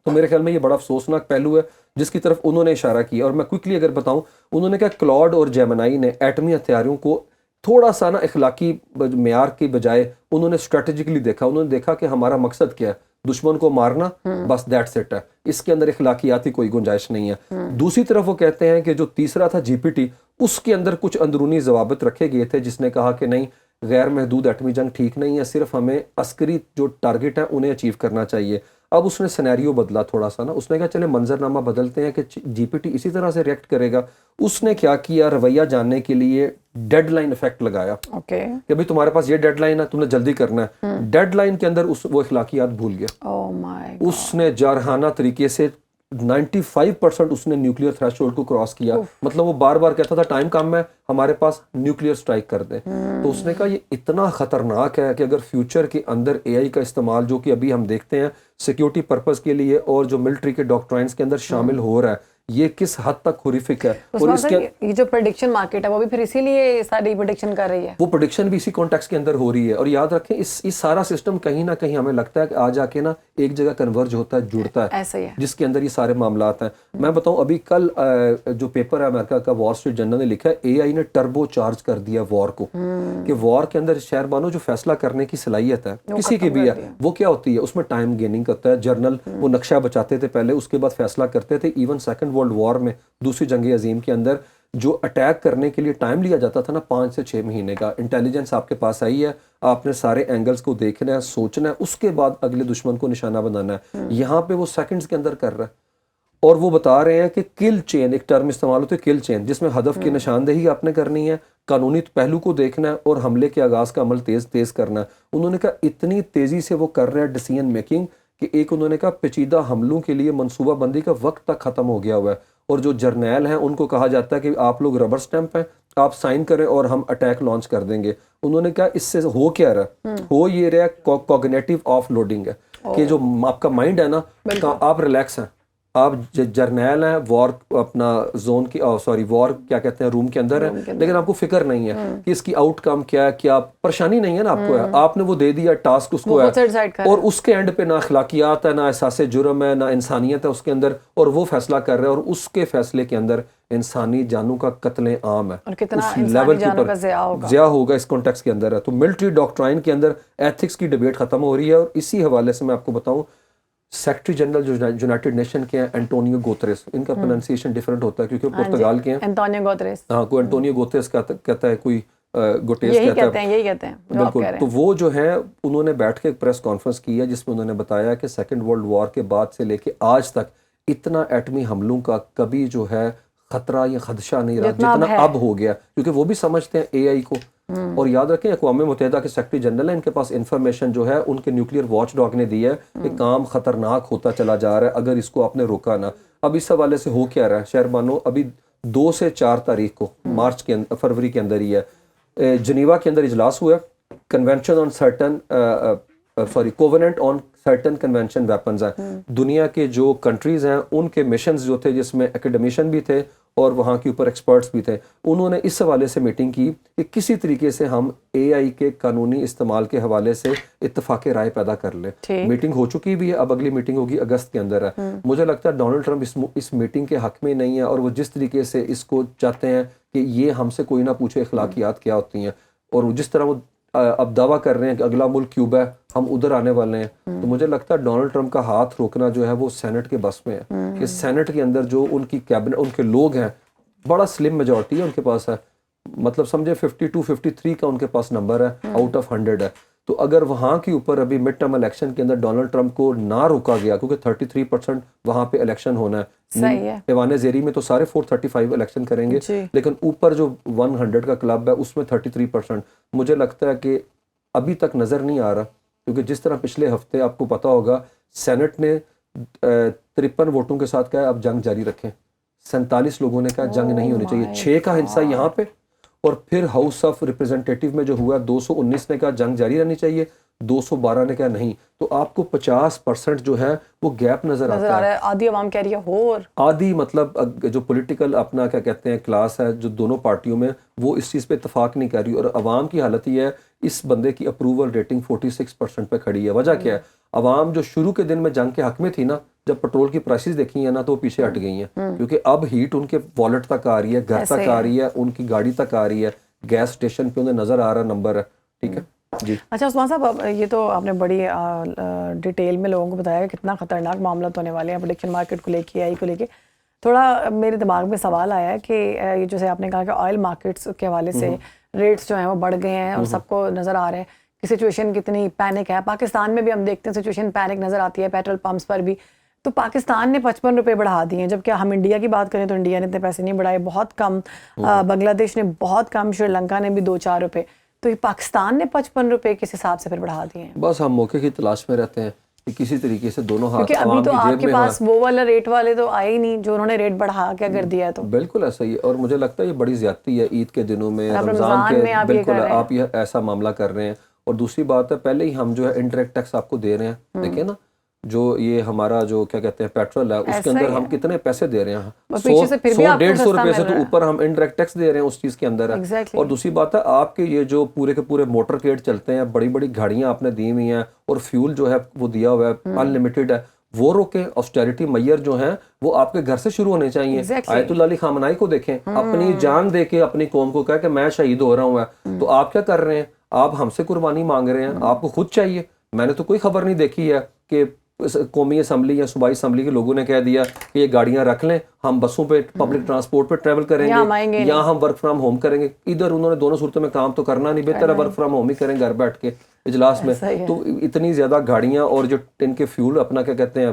تو میرے خیال میں یہ بڑا افسوسناک پہلو ہے جس کی طرف انہوں نے اشارہ کیا۔ اور میں کوئکلی اگر بتاؤں، انہوں نے کہا کلاڈ اور جیمنائی نے ایٹمی ہتھیاروں کو تھوڑا سا نا اخلاقی معیار کی بجائے انہوں نے اسٹریٹجکلی دیکھا، انہوں نے دیکھا کہ ہمارا مقصد کیا ہے، دشمن کو مارنا، بس دیٹس اٹ ہے، اس کے اندر اخلاقیاتی کوئی گنجائش نہیں ہے۔ دوسری طرف وہ کہتے ہیں کہ جو تیسرا تھا جی پی ٹی، اس کے اندر کچھ اندرونی ضوابط رکھے گئے تھے جس نے کہا کہ نہیں، غیر محدود ایٹمی جنگ ٹھیک نہیں ہے، صرف ہمیں عسکری جو ٹارگٹ ہیں انہیں اچیو کرنا چاہیے۔ اب اس نے سینیریو بدلا تھوڑا سا نا، اس نے کہا چلے منظر نامہ بدلتے ہیں کہ جی پی ٹی اسی طرح سے ریئیکٹ کرے گا۔ اس نے کیا کیا، رویہ جاننے کے لیے ڈیڈ لائن افیکٹ لگایا کہ بھئی تمہارے پاس یہ ڈیڈ لائن ہے، تم نے جلدی کرنا ہے۔ ڈیڈ لائن کے اندر وہ اخلاقیات بھول گیا، اس نے جارحانہ طریقے سے 95% اس نے نیوکلیئر تھریش ہولڈ کو کراس کیا، مطلب وہ بار بار کہتا تھا ٹائم کم ہے ہمارے پاس، نیوکلیئر سٹرائک کر دیں۔ تو اس نے کہا یہ اتنا خطرناک ہے کہ اگر فیوچر کے اندر اے آئی کا استعمال جو کہ ابھی ہم دیکھتے ہیں سیکیورٹی پرپز کے لیے اور جو ملٹری کے ڈاکٹرائنز کے اندر شامل ہو رہا ہے، یہ کس حد تک ہوریفک ہے۔ اور اس کے یہ جو پریڈکشن مارکیٹ ہے وہ بھی پھر اسی لیے ساری پریڈکشن کر رہی ہے، وہ پریڈکشن بھی اسی کانٹیکس کے اندر ہو رہی ہے۔ اور یاد رکھیں اس سارا سسٹم کہیں نہ کہیں ہمیں لگتا ہے کہ آ جا کے نا ایک جگہ کنورج ہوتا ہے، جڑتا ہے، ایسا ہی ہے کہ جس کے اندر یہ سارے معاملات ہیں۔ میں بتاؤں ابھی کل جو پیپر ہے امریکہ کا، وال اسٹریٹ جرنل نے لکھا ہے اے آئی نے ٹربو چارج کر دیا وار کو، کہ وار کے اندر شہر بانو جو فیصلہ کرنے کی صلاحیت ہے کسی کی بھی ہے، وہ کیا ہوتی ہے؟ اس میں ٹائم گیننگ ہوتا ہے۔ جرنل وہ نقشہ بچاتے تھے پہلے، اس کے بعد فیصلہ کرتے تھے۔ ایون سیکنڈ ورلڈ وار میں، دوسری جنگ عظیم کے اندر جو اٹیک کرنے کے لیے ٹائم لیا جاتا تھا نا 5 سے 6 مہینے کا، انٹیلیجنس آپ کے پاس آئی ہے، آپ نے سارے اینگلز کو دیکھنا ہے، سوچنا ہے، اس کے بعد اگلے دشمن کو نشانہ بنانا ہے۔ یہاں پہ وہ سیکنڈز کے اندر کر رہا ہے، اور وہ بتا رہے ہیں کہ کل چین، ایک ٹرم استعمال ہوتی ہے کل چین، جس میں ہدف کی نشاندہی آپ نے کرنی ہے، قانونی پہلو کو دیکھنا ہے اور حملے کے آغاز کا عمل تیز کرنا ہے۔ انہوں نے کہا اتنی تیزی سے وہ کر رہے ہیں ڈیسیژن میکنگ کہ ایک انہوں نے کہا پیچیدہ حملوں کے لیے منصوبہ بندی کا وقت تک ختم ہو گیا ہوا ہے۔ اور جو جرنیل ہیں ان کو کہا جاتا ہے کہ آپ لوگ ربر سٹیمپ ہیں, آپ سائن کریں اور ہم اٹیک لانچ کر دیں گے. انہوں نے کہا اس سے ہو کیا رہا, ہو یہ رہا کوگنیٹو آف لوڈنگ ہے کہ جو آپ کا مائنڈ ہے نا آپ ریلیکس ہیں, آپ جرنیل ہیں, وار اپنا زون کی وار کیا کہتے ہیں روم کے اندر ہے, لیکن آپ کو فکر نہیں ہے کہ اس کی آؤٹ کم کیا ہے, کیا پریشانی نہیں ہے نا آپ کو ہے, آپ نے وہ دے دیا ٹاسک اس کو ہے, اور اس کے اینڈ پہ نہ اخلاقیات ہے, نہ احساس جرم ہے, نہ انسانیت ہے اس کے اندر, اور وہ فیصلہ کر رہے ہیں, اور اس کے فیصلے کے اندر انسانی جانوں کا قتل عام ہے, اس لیول کے اوپر ضیاع ہوگا اس کانٹیکس کے اندر ہے. تو ملٹری ڈاکٹرائن کے اندر ایتھکس کی ڈیبیٹ ختم ہو رہی ہے. اور اسی حوالے سے میں آپ کو بتاؤں سیکرٹری جنرل جو یونائٹڈ نیشن کے ہیں انٹونیو گوتریس, ان کا پروننسیشن ڈفرینٹ ہوتا ہے کیونکہ وہ پرتگال کے ہیں. انٹونیو گوتریس, ہاں کوئی انٹونیو گوتریس کہتا ہے, کوئی گوٹیس کہتا ہے, یہی کہتے ہیں بالکل. تو وہ جو ہے انہوں نے بیٹھ کے ایک پریس کانفرنس کی ہے جس میں انہوں نے بتایا کہ سیکنڈ ورلڈ وار کے بعد سے لے کے آج تک اتنا ایٹمی حملوں کا کبھی جو ہے خطرہ یا خدشہ نہیں رہا جتنا اب ہو گیا, کیونکہ وہ بھی سمجھتے ہیں اے آئی کو. اور یاد رکھیں اقوام متحدہ کے سیکرٹری جنرل ہیں, ان کے پاس انفارمیشن جو ہے ان کے نیوکلیئر واچ ڈاگ نے دی ہے کہ کام خطرناک ہوتا چلا جا رہا ہے اگر اس کو آپ نے روکا نہ. اب اس حوالے سے ہو کیا رہا ہے شہر بانو, ابھی 2 سے 4 تاریخ کو مارچ کے فروری کے اندر ہی ہے, جنیوا کے اندر اجلاس ہوا, convention on certain covenant on certain convention weapons ہیں. دنیا کے جو کنٹریز ہیں ان کے مشنز جو تھے جس میں اکیڈمیشین بھی تھے اور وہاں کے اوپر ایکسپرٹس بھی تھے, انہوں نے اس حوالے سے میٹنگ کی کہ کسی طریقے سے ہم اے آئی کے قانونی استعمال کے حوالے سے اتفاق رائے پیدا کر لیں. میٹنگ ہو چکی بھی ہے, اب اگلی میٹنگ ہوگی اگست کے اندر ہے. مجھے لگتا ہے ڈونلڈ ٹرمپ اس میٹنگ کے حق میں نہیں ہے, اور وہ جس طریقے سے اس کو چاہتے ہیں کہ یہ ہم سے کوئی نہ پوچھے اخلاقیات کیا ہوتی ہیں, اور جس طرح وہ اب دعویٰ کر رہے ہیں کہ اگلا ملک کیوبا ہے, ہم ادھر آنے والے ہیں, تو مجھے لگتا ہے ڈونلڈ ٹرمپ کا ہاتھ روکنا جو ہے وہ سینٹ کے بس میں ہے. کہ سینٹ کے اندر جو ان کی کیبنٹ ان کے لوگ ہیں, بڑا سلم میجورٹی ہے ان کے پاس ہے, مطلب سمجھے 52-53 کا ان کے پاس نمبر ہے آؤٹ آف 100 ہے. تو اگر وہاں کے اوپر ابھی مڈ ٹرم الیکشن کے اندر ڈونلڈ ٹرمپ کو نہ روکا گیا, کیونکہ 33% وہاں پہ الیکشن ہونا ہے, ایوان زیری میں تو سارے 435 الیکشن کریں گے, لیکن اوپر جو 100 کا کلب ہے اس میں 33%. مجھے لگتا ہے کہ ابھی تک نظر نہیں آ رہا, کیونکہ جس طرح پچھلے ہفتے آپ کو پتا ہوگا سینٹ نے 53 ووٹوں کے ساتھ کہا اب جنگ جاری رکھیں, 47 لوگوں نے کہا جنگ نہیں ہونی چاہیے, 6 کا حصہ یہاں پہ, اور پھر ہاؤس آف ریپرزینٹیٹیو میں جو ہوا 219 نے کہا جنگ جاری رہنی چاہیے, 212 نے کہا نہیں. تو آپ کو 50% جو ہے وہ گیپ نظر آتا ہے. آدھی عوام کہہ رہی ہے ہو, آدھی مطلب جو پولیٹیکل اپنا کیا کہتے ہیں کلاس ہے جو دونوں پارٹیوں میں, وہ اس چیز پہ اتفاق نہیں کر رہی, اور عوام کی حالت یہ ہے اس بندے کی اپروول ریٹنگ 46% پہ کھڑی ہے. وجہ کیا ہے, عوام جو شروع کے دن میں جنگ کے حق میں تھی نا, جب پیٹرول کی پرائسز دیکھی ہیں نا تو وہ پیچھے ہٹ گئی ہیں, کیونکہ اب ہیٹ ان کے والیٹ تک آ رہی ہے, گھر تک آ رہی ہے, ان کی گاڑی تک آ رہی ہے, گیس اسٹیشن پہ انہیں نظر آ رہا نمبر ہے. ٹھیک ہے جی. اچھا عثمان صاحب, یہ تو آپ نے بڑی ڈیٹیل میں لوگوں کو بتایا کہ کتنا خطرناک معاملات ہونے والے ہیں پروڈکشن مارکیٹ کو لے کے, آئی کو لے کے. تھوڑا میرے دماغ میں سوال آیا ہے کہ یہ جیسے آپ نے کہا کہ آئل مارکیٹس کے حوالے سے ریٹس جو ہیں وہ بڑھ گئے ہیں, اور سب کو نظر آ رہا ہے کہ سچویشن کتنی پینک ہے. پاکستان میں بھی ہم دیکھتے ہیں سچویشن پینک نظر آتی ہے پیٹرول پمپس پر بھی. تو پاکستان نے 55 روپے بڑھا دیے ہیں, جبکہ ہم انڈیا کی بات کریں تو انڈیا نے اتنے پیسے نہیں بڑھائے, بہت کم. بنگلہ دیش نے بہت کم, شری لنکا نے بھی 2-4 روپے. تو یہ پاکستان نے 55 روپے کس حساب سے پھر بڑھا دیے ہیں؟ بس ہم موقع کی تلاش میں رہتے ہیں کہ کسی طریقے سے دونوں ہاتھ کیونکہ ابھی تو آپ کے پاس وہ والا ریٹ والے تو آئے ہی نہیں جو انہوں نے ریٹ بڑھا کے کر دیا ہے. تو بالکل ایسا ہی ہے, اور مجھے لگتا ہے یہ بڑی زیادتی ہے عید کے دنوں میں, رمضان کے, بالکل آپ یہ ایسا معاملہ کر رہے ہیں. اور دوسری بات ہے پہلے ہی ہم جو ہے انڈائریکٹ ٹیکس آپ کو دے رہے ہیں, دیکھیں نا جو یہ ہمارا جو کیا کہتے ہیں پیٹرول ہے اس کے اندر ہم کتنے پیسے دے رہے ہیں, 100-150 روپے سے تو اوپر ہم انڈائریکٹ ٹیکس دے رہے ہیں اس چیز کے اندر ہے. اور دوسری بات ہے آپ کے یہ جو پورے کے پورے موٹر کیٹ چلتے ہیں, بڑی بڑی گاڑیاں آپ نے دی ہوئی ہیں, اور فیول جو ہے وہ دیا ہوا ہے ان لمیٹڈ ہے, وہ روکیں. آسٹیرٹی میئر جو ہیں وہ آپ کے گھر سے شروع ہونے چاہیے. آیت اللہ علی خامنائی کو دیکھیں, اپنی جان دے کے اپنی قوم کو کہا کہ میں شہید ہو رہا ہوں, تو آپ کیا کر رہے ہیں, آپ ہم سے قربانی مانگ رہے ہیں, آپ کو خود چاہیے. میں نے تو کوئی خبر نہیں دیکھی ہے کہ قومی اسمبلی یا صوبائی اسمبلی کے لوگوں نے کہہ دیا کہ یہ گاڑیاں رکھ لیں, ہم بسوں پہ پبلک ٹرانسپورٹ پہ ٹریول کریں گے, یا ہم ورک فرام ہوم کریں گے. ادھر انہوں نے دونوں صورتوں میں کام تو کرنا نہیں, بہتر ہے ورک فرام ہوم ہی کریں گھر بیٹھ کے اجلاس میں. تو اتنی زیادہ گاڑیاں اور جو ان کے فیول اپنا کیا کہتے ہیں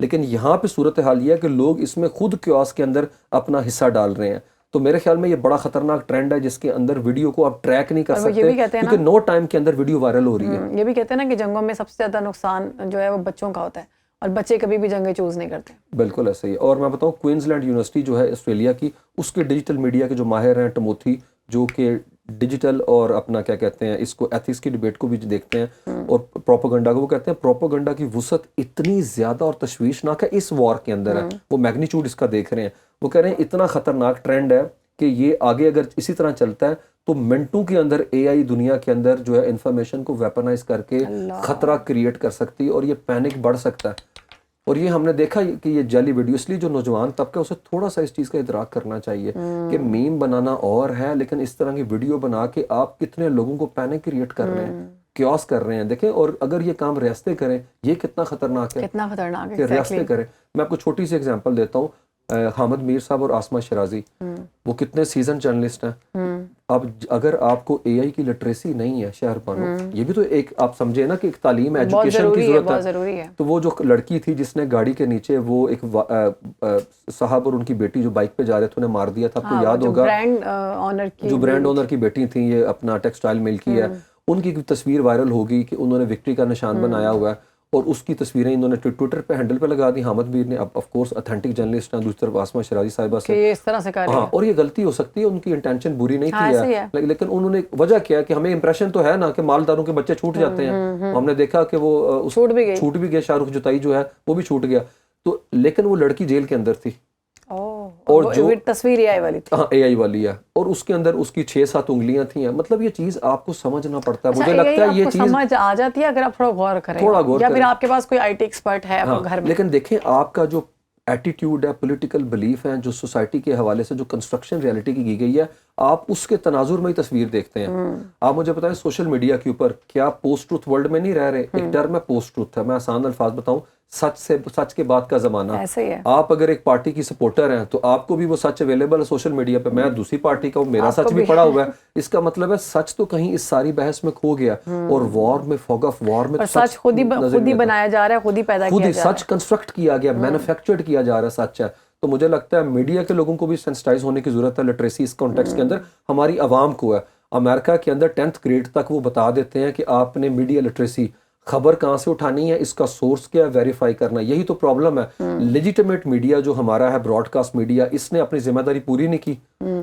لیکن یہاں پہ صورتحال یہ ہے کہ لوگ اس میں خود کیوس کے اندر اپنا حصہ ڈال رہے ہیں. تو میرے خیال میں یہ بڑا خطرناک ٹرینڈ ہے جس کے اندر ویڈیو کو آپ ٹریک نہیں کر سکتے کیونکہ نو ٹائم کے اندر ویڈیو وائرل ہو رہی ہے. یہ بھی کہتے ہیں نا کہ جنگوں میں سب سے زیادہ نقصان جو ہے وہ بچوں کا ہوتا ہے اور بچے کبھی بھی جنگیں چوز نہیں کرتے. بالکل ایسے ہی. اور میں بتاؤں کوئنز لینڈ یونیورسٹی جو ہے آسٹریلیا کی, اس کے ڈیجیٹل میڈیا کے جو ماہر ہیں ٹموتھی, جو کہ ڈیجیٹل اور اپنا کیا کہتے ہیں اس کو ایتھکس کی ڈیبیٹ کو بھی دیکھتے ہیں اور پروپیگنڈا کو, وہ کہتے ہیں پروپیگنڈا کی وسعت اتنی زیادہ اور تشویشناک ہے اس وار کے اندر ہے. وہ میگنیچیوڈ اس کا دیکھ رہے ہیں, وہ کہہ رہے ہیں اتنا خطرناک ٹرینڈ ہے کہ یہ آگے اگر اسی طرح چلتا ہے تو منٹوں کے اندر اے آئی دنیا کے اندر جو ہے انفارمیشن کو ویپنائز کر کے خطرہ کریٹ کر سکتی ہے اور یہ پینک بڑھ سکتا ہے. اور یہ ہم نے دیکھا کہ یہ جعلی ویڈیو, اس لیے جو نوجوان طبقہ اسے تھوڑا سا اس چیز کا ادراک کرنا چاہیے کہ میم بنانا اور ہے, لیکن اس طرح کی ویڈیو بنا کے آپ کتنے لوگوں کو پینک کریٹ کر رہے ہیں, کیوس کر رہے ہیں. دیکھیں, اور اگر یہ کام ریاستیں کریں یہ کتنا خطرناک ہے, کتنا خطرناک ہے کہ ریاستیں کریں. میں آپ کو چھوٹی سی ایگزامپل دیتا ہوں, حامد میر صاحب اور آسمہ شرازی, وہ کتنے سیزن جرنلسٹ ہیں. اب اگر آپ کو اے آئی کی لٹریسی نہیں ہے شہر بانو, یہ بھی تو ایک آپ سمجھے نا کہ ایک تعلیم ایجوکیشن کی ضرورت ہے. تو وہ جو لڑکی تھی جس نے گاڑی کے نیچے وہ ایک صاحب اور ان کی بیٹی جو بائک پہ جا رہے تھے انہیں مار دیا تھا, آپ کو یاد ہوگا, جو برانڈ اونر کی بیٹی تھیں, یہ اپنا ٹیکسٹائل مل کی ہے, ان کی تصویر وائرل ہوگی کہ انہوں نے وکٹری کا نشان بنایا ہوا ہے اور اس کی تصویریں انہوں نے ٹویٹر پہ ہینڈل پہ لگا دی. حامد میر نے آف کورس اتھینٹک جرنلسٹ ہیں, دوسری طرف آسمہ شرازی صاحبہ سے اس طرح سے کر رہے ہیں. ہاں, اور یہ غلطی ہو سکتی ہے, ان کی انٹینشن بری نہیں تھی, لیکن انہوں نے وجہ کیا کہ ہمیں امپریشن تو ہے نا کہ مالداروں کے بچے چھوٹ جاتے ہیں. ہم نے دیکھا کہ وہ چھوٹ بھی گیا, شاہ رخ جتائی جو ہے وہ بھی چھوٹ گیا. تو لیکن وہ لڑکی جیل کے اندر تھی اور جو تصویر اے آئی والی تھی, ہاں اے آئی والی ہے, اور اس کے اندر اس کی 6-7 انگلیاں تھیں. مطلب یہ چیز آپ کو سمجھنا پڑتا ہے. مجھے لگتا ہے یہ چیز سمجھ آ جاتی ہے اگر آپ تھوڑا غور کریں, یا پھر آپ کے پاس کوئی آئی ٹی ایکسپرٹ ہے گھر میں. لیکن دیکھیں آپ کا جو ایٹیٹیوڈ ہے, پولیٹیکل بلیف ہے, جو سوسائٹی کے حوالے سے جو کنسٹرکشن ریئلٹی کی گئی ہے, آپ اس کے تناظر میں ہی تصویر دیکھتے ہیں. آپ مجھے بتائیں سوشل میڈیا کے اوپر کیا پوسٹ ٹروتھ ورلڈ میں نہیں رہ رہے, ایک ٹرم ہے پوسٹ ٹروتھ ہے. میں آسان الفاظ بتاؤں, سچ کے بعد کا زمانہ. آپ اگر ایک پارٹی کی سپورٹر ہیں تو آپ کو بھی وہ سچ اویلیبل ہے سوشل میڈیا پہ, میں دوسری پارٹی کا ہوں, میرا سچ بھی پڑا ہوا ہے. اس کا مطلب ہے سچ تو کہیں اس ساری بحث میں کھو گیا, اور وار میں فوگ آف وار میں سچ خود ہی بنایا جا رہا ہے, خود ہی پیدا کیا جا رہا ہے, سچ کنسٹرکٹ کیا گیا, مینوفیکچرڈ کیا جا رہا ہے سچ ہے. تو مجھے لگتا ہے میڈیا کے لوگوں کو بھی سینسٹائز ہونے کی ضرورت ہے لٹریسی اس کانٹیکس کے اندر. ہماری عوام کو ہے, امریکہ کے اندر 10th گریڈ تک وہ بتا دیتے ہیں کہ آپ نے میڈیا لٹریسی, خبر کہاں سے اٹھانی ہے, اس کا سورس کیا ہے, ویریفائی کرنا. یہی تو پرابلم ہے. لیجیٹمیٹ میڈیا جو ہمارا ہے, براڈ کاسٹ میڈیا, اس نے اپنی ذمہ داری پوری نہیں کی.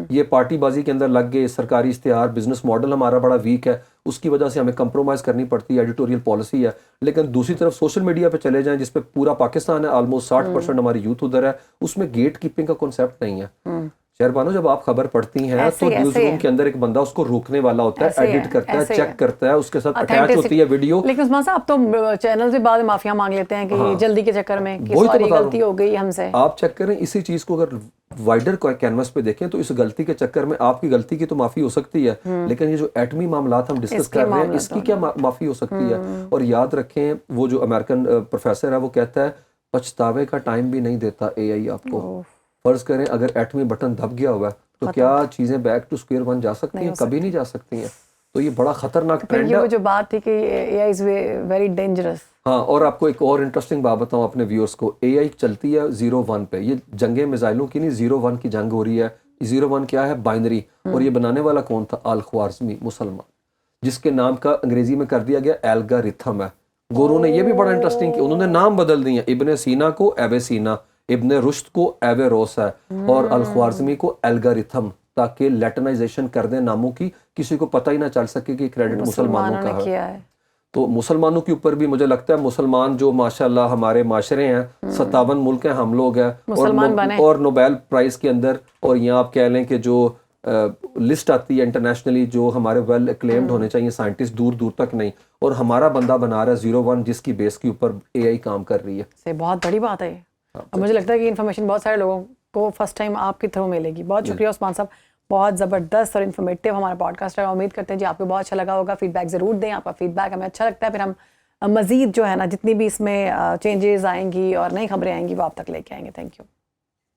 یہ پارٹی بازی کے اندر لگ گئے, سرکاری اشتہار, بزنس ماڈل ہمارا بڑا ویک ہے, اس کی وجہ سے ہمیں کمپرومائز کرنی پڑتی ہے, ایڈیٹوریل پالیسی ہے. لیکن دوسری طرف سوشل میڈیا پہ چلے جائیں جس پہ پورا پاکستان ہے, آلموسٹ 60% ہماری یوتھ ادھر ہے, اس میں گیٹ کیپنگ کا کنسیپٹ نہیں ہے. شہربانو, جب آپ خبر پڑھتی ہیں تو نیوز روم کے اندر ایک بندہ اس کو روکنے والا ہوتا ہے, ایڈٹ کرتا ہے, چیک کرتا ہے, اس کے ساتھ اٹیچ ہوتی ہے ویڈیو. لیکن عثمان صاحب, اب تو چینل بھی بعد معافیا مانگ لیتے ہیں کہ جلدی کے چکر میں کہ سوری غلطی ہو گئی ہم سے. آپ چیک کریں اسی چیز کو, اگر وائڈر کینوس پہ دیکھیں تو اس غلطی کے چکر میں آپ کی غلطی کی تو معافی ہو سکتی ہے, لیکن یہ جو ایٹمی معاملات ہم ڈسکس کر رہے ہیں اس کی کیا معافی ہو سکتی ہے. اور یاد رکھیں وہ جو امریکن پروفیسر ہے وہ کہتا ہے پچھتاوے کا ٹائم بھی نہیں دیتا اے آئی آپ کو. فرض کریں اگر ایٹمی بٹن دب گیا ہوا ہے تو کیا چیزیں بیک ٹو اسکوئر ون جا سکتی ہیں؟ کبھی نہیں جا سکتی ہیں. تو یہ بڑا خطرناک ٹرینڈ ہے. وہ جو بات تھی کہ اے آئی از ویری ڈینجرس. ہاں, اور آپ کو ایک اور انٹرسٹنگ بات بتاؤں اپنے ویورز کو, اے آئی چلتی ہے 0-1 پہ. یہ جنگیں میزائلوں کی نہیں, 0-1 کی جنگ ہو رہی ہے. 0-1 کیا ہے؟ بائنری. اور یہ بنانے والا کون تھا؟ الخوارزمی, مسلمان, جس کے نام کا انگریزی میں کر دیا گیا الگورتھم ہے. گورو نے یہ بھی بڑا انٹرسٹنگ کیا, انہوں نے نام بدل دیا, ابن سینا کو ایویسینا, ابن رشد کو ایویروس ہے, اور الخوارزمی کو الگورتھم, تاکہ لیٹنائزیشن کر دیں ناموں کی, کسی کو پتہ ہی نہ چل سکے کہ کریڈٹ مسلمانوں کا ہے. تو مسلمانوں کے اوپر بھی مجھے لگتا ہے مسلمان جو ماشاءاللہ ہمارے معاشرے ہیں, 57 ملک ہیں, ہم لوگ ہیں, اور نوبیل پرائز کے اندر, اور یہاں آپ کہہ لیں کہ جو لسٹ آتی ہے انٹرنیشنلی جو ہمارے ویل اکلیمڈ ہونے چاہیے سائنٹسٹ, دور دور تک نہیں, اور ہمارا بندہ بنا رہا ہے 0-1 جس کی بیس کے اوپر اے آئی کام کر رہی ہے. بہت بڑی بات ہے. اب مجھے لگتا ہے کہ انفارمیشن بہت سارے لوگوں کو فرسٹ ٹائم آپ کے تھرو ملے گی. بہت شکریہ عثمان صاحب, بہت زبردست اور انفارمیٹیو ہمارا پوڈ کاسٹ ہے. امید کرتے ہیں جی آپ کو بہت اچھا لگا ہوگا. فیڈ بیک ضرور دیں, آپ کا فیڈ بیک ہمیں اچھا لگتا ہے, پھر ہم مزید جو ہے نا جتنی بھی اس میں چینجز آئیں گی اور نئی خبریں آئیں گی وہ آپ تک لے کے آئیں گے. Thank you.